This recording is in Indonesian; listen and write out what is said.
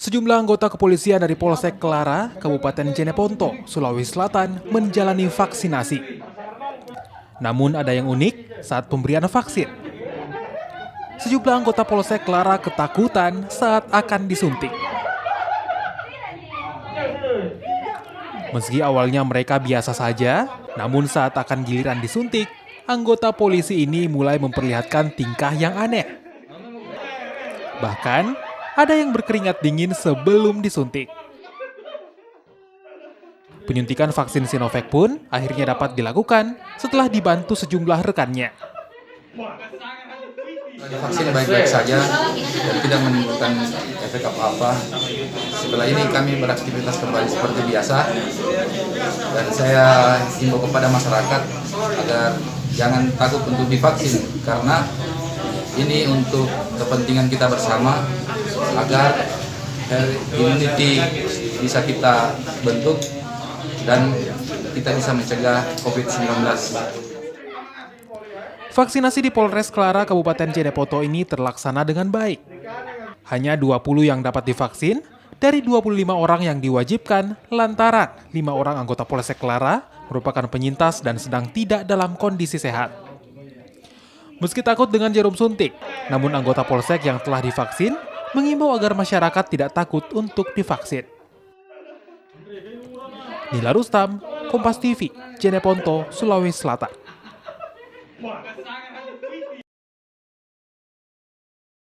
Sejumlah anggota kepolisian dari Polsek Kelara, Kabupaten Jeneponto, Sulawesi Selatan menjalani vaksinasi. Namun ada yang unik saat pemberian vaksin. Sejumlah anggota Polsek Kelara ketakutan saat akan disuntik. Meski awalnya mereka biasa saja, namun saat akan giliran disuntik, anggota polisi ini mulai memperlihatkan tingkah yang aneh. Bahkan, ada yang berkeringat dingin sebelum disuntik. Penyuntikan vaksin Sinovac pun akhirnya dapat dilakukan setelah dibantu sejumlah rekannya. Vaksin baik-baik saja dan tidak menimbulkan efek apa-apa. Setelah ini kami beraktivitas kembali seperti biasa dan saya himbau kepada masyarakat agar jangan takut untuk divaksin karena ini untuk kepentingan kita bersama agar herd immunity bisa kita bentuk dan kita bisa mencegah COVID-19. Vaksinasi di Polres Kelara, Kabupaten Jeneponto ini terlaksana dengan baik. Hanya 20 yang dapat divaksin dari 25 orang yang diwajibkan lantaran 5 orang anggota Polsek Kelara merupakan penyintas dan sedang tidak dalam kondisi sehat. Meski takut dengan jarum suntik, namun anggota Polsek yang telah divaksin mengimbau agar masyarakat tidak takut untuk divaksin. Nila Rustam, Kompas TV, Jeneponto, Sulawesi Selatan.